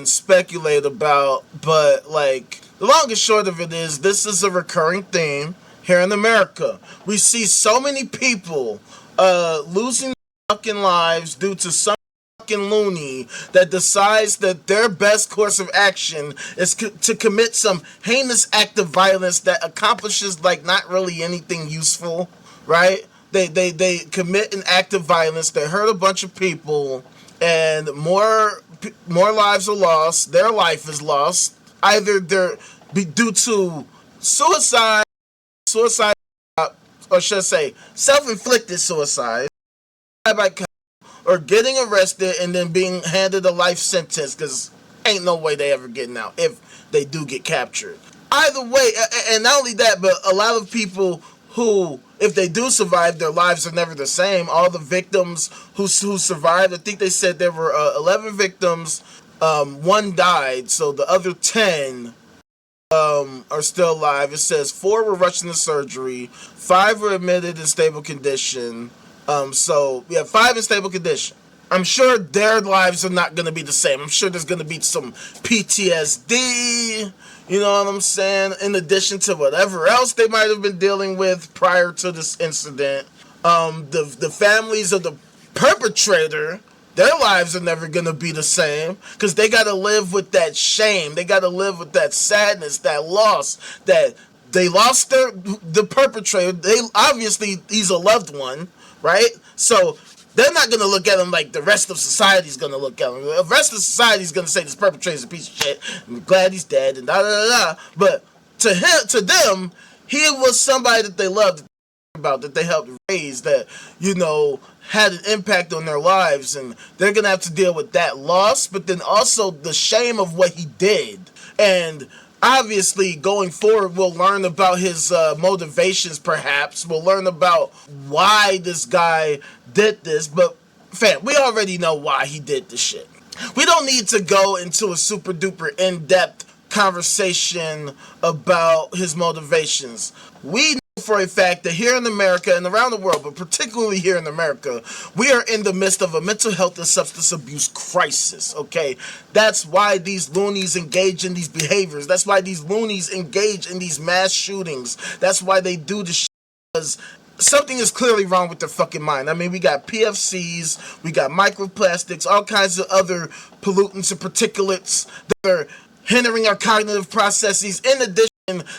and speculate about, but like the long and short of it is this is a recurring theme here in America. We see so many people losing their fucking lives due to some fucking loony that decides that their best course of action is to commit some heinous act of violence that accomplishes like not really anything useful, right? They commit an act of violence that hurt a bunch of people, and more lives are lost. Their life is lost. Either they're due to suicide, or should I say, self-inflicted suicide by or getting arrested and then being handed a life sentence because ain't no way they ever getting out if they do get captured. Either way, and not only that, but a lot of people who, if they do survive, their lives are never the same. All the victims who survived, I think they said there were 11 victims, one died, so the other 10 are still alive. It says 4 were rushed into surgery, 5 were admitted in stable condition. So we have 5 in stable condition. I'm sure their lives are not going to be the same. I'm sure there's going to be some PTSD, you know what I'm saying, in addition to whatever else they might have been dealing with prior to this incident. The families of the perpetrator, their lives are never going to be the same because they got to live with that shame. They got to live with that sadness, that loss, that they lost the perpetrator. They obviously, he's a loved one, right? So they're not going to look at him like the rest of society's going to look at him. The rest of society's going to say this perpetrator's a piece of shit. I'm glad he's dead and da da da da. But to them, he was somebody that they loved, about that they helped raise, that, you know, had an impact on their lives, and they're going to have to deal with that loss, but then also the shame of what he did. And obviously, going forward, we'll learn about his motivations, perhaps. We'll learn about why this guy did this. But, fam, we already know why he did this shit. We don't need to go into a super duper in-depth conversation about his motivations. We know for a fact that here in America and around the world, but particularly here in America, we are in the midst of a mental health and substance abuse crisis, okay? That's why these loonies engage in these behaviors. That's why these loonies engage in these mass shootings. That's why they do this shit, because something is clearly wrong with their fucking mind. I mean, we got PFCs, we got microplastics, all kinds of other pollutants and particulates that are hindering our cognitive processes, in addition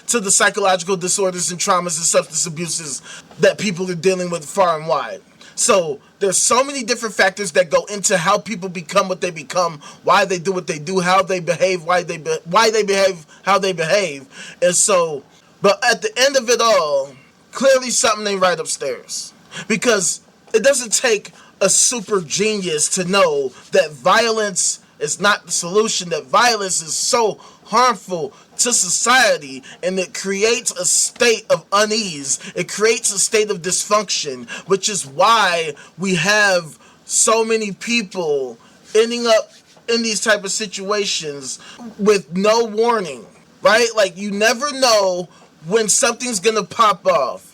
to the psychological disorders and traumas and substance abuses that people are dealing with far and wide. So there's so many different factors that go into how people become what they become, why they do what they do, how they behave, why they behave how they behave. And so, but at the end of it all, clearly something ain't right upstairs, because it doesn't take a super genius to know that violence is not the solution, that violence is so harmful to society, and it creates a state of unease. It creates a state of dysfunction, which is why we have so many people ending up in these type of situations with no warning, right? Like, you never know when something's gonna pop off.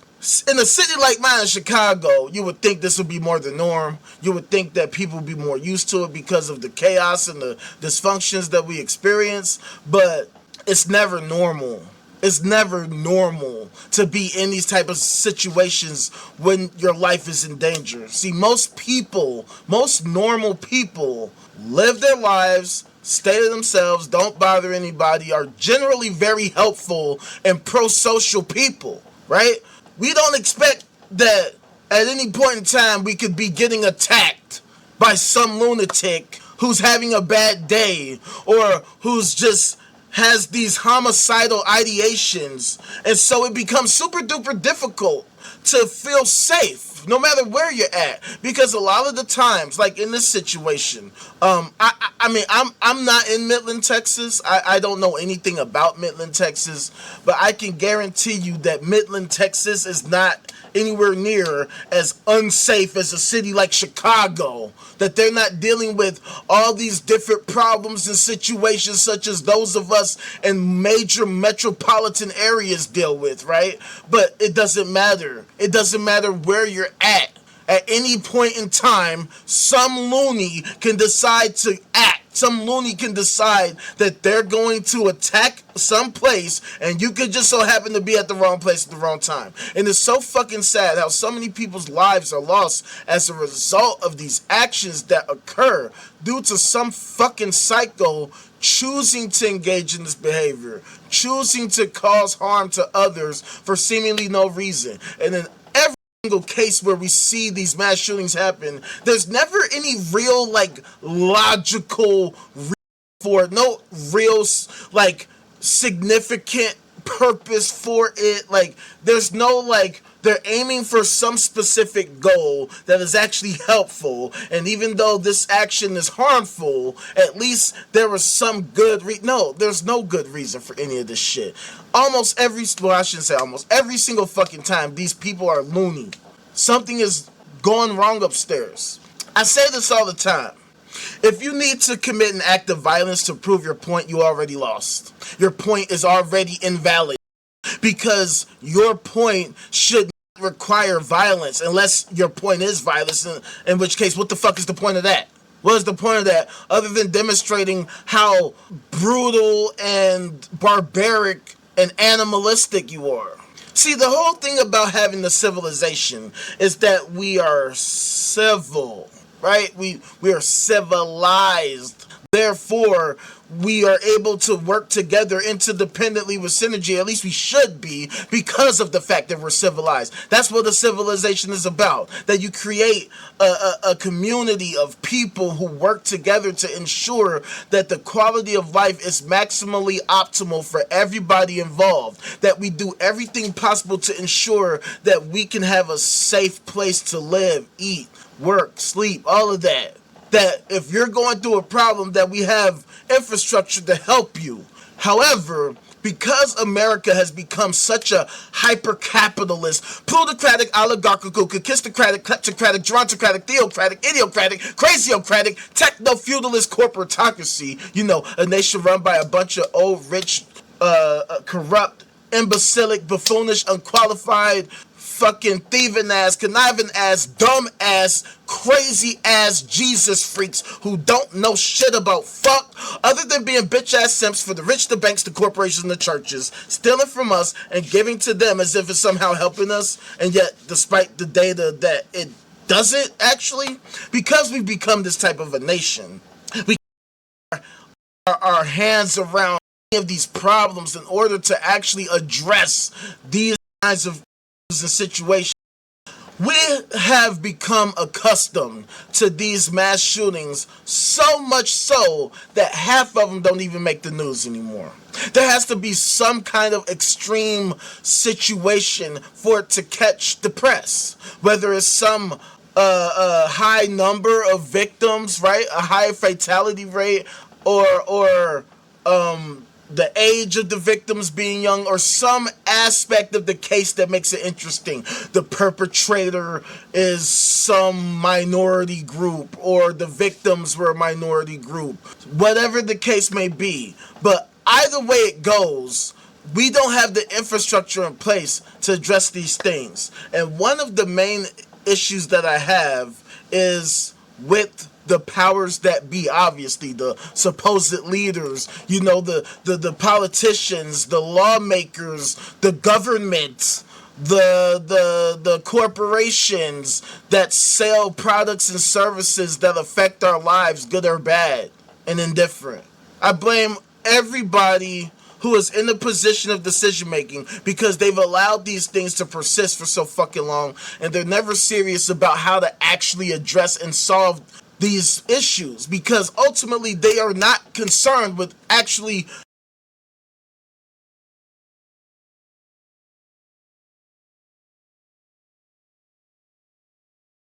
In a city like mine in Chicago, you would think this would be more the norm. You would think that people would be more used to it because of the chaos and the dysfunctions that we experience, but it's never normal. It's never normal to be in these type of situations when your life is in danger. See, most normal people live their lives, stay to themselves, don't bother anybody, are generally very helpful and pro-social people, right? We don't expect that at any point in time we could be getting attacked by some lunatic who's having a bad day, or who's just has these homicidal ideations. And so it becomes super duper difficult to feel safe no matter where you're at, because a lot of the times, like in this situation, I mean, I'm not in Midland, Texas. I don't know anything about Midland, Texas, but I can guarantee you that Midland, Texas is not anywhere near as unsafe as a city like Chicago, that they're not dealing with all these different problems and situations such as those of us in major metropolitan areas deal with, right? But it doesn't matter. It doesn't matter where you're at. At any point in time, some loony can decide to act some loony can decide that they're going to attack some place, and you could just so happen to be at the wrong place at the wrong time. And it's so fucking sad how so many people's lives are lost as a result of these actions that occur due to some fucking psycho choosing to engage in this behavior, choosing to cause harm to others for seemingly no reason. And in every single case where we see these mass shootings happen, there's never any real, like, logical reason for it, no real, like, significant purpose for it. Like, there's no, like, they're aiming for some specific goal that is actually helpful, and even though this action is harmful, at least there was some good no, there's no good reason for any of this shit. Almost every, well, I shouldn't say almost, every single fucking time these people are loony. Something is going wrong upstairs. I say this all the time. If you need to commit an act of violence to prove your point, you already lost. Your point is already invalid, because your point should not require violence unless your point is violence, in which case, what the fuck is the point of that? What is the point of that other than demonstrating how brutal and barbaric and animalistic you are? See, the whole thing about having the civilization is that we are civil, right? We are civilized. Therefore, we are able to work together interdependently with synergy. At least we should be, because of the fact that we're civilized. That's what a civilization is about. That you create a community of people who work together to ensure that the quality of life is maximally optimal for everybody involved. That we do everything possible to ensure that we can have a safe place to live, eat, work, sleep, all of that. That if you're going through a problem, that we have infrastructure to help you. However, because America has become such a hyper-capitalist, plutocratic, oligarchical, conquistocratic, kleptocratic, gerontocratic, theocratic, idiocratic, craziocratic, techno-feudalist corporatocracy, you know, a nation run by a bunch of old, rich, corrupt, imbecilic, buffoonish, unqualified, fucking thieving ass, conniving ass, dumb ass, crazy ass Jesus freaks who don't know shit about fuck other than being bitch ass simps for the rich, the banks, the corporations, and the churches, stealing from us and giving to them as if it's somehow helping us, and yet despite the data that it doesn't actually, because we've become this type of a nation, we our hands around any of these problems in order to actually address these kinds of situation. We have become accustomed to these mass shootings, so much so that half of them don't even make the news anymore. There has to be some kind of extreme situation for it to catch the press, whether it's some high number of victims, right, a high fatality rate, or the age of the victims being young, or some aspect of the case that makes it interesting. The perpetrator is some minority group, or the victims were a minority group. Whatever the case may be. But either way it goes, we don't have the infrastructure in place to address these things. And one of the main issues that I have is with the powers that be, obviously, the supposed leaders, you know, the politicians, the lawmakers, the government, the corporations that sell products and services that affect our lives, good or bad, and indifferent. I blame everybody who is in a position of decision making because they've allowed these things to persist for so fucking long, and they're never serious about how to actually address and solve these issues, because ultimately they are not concerned with actually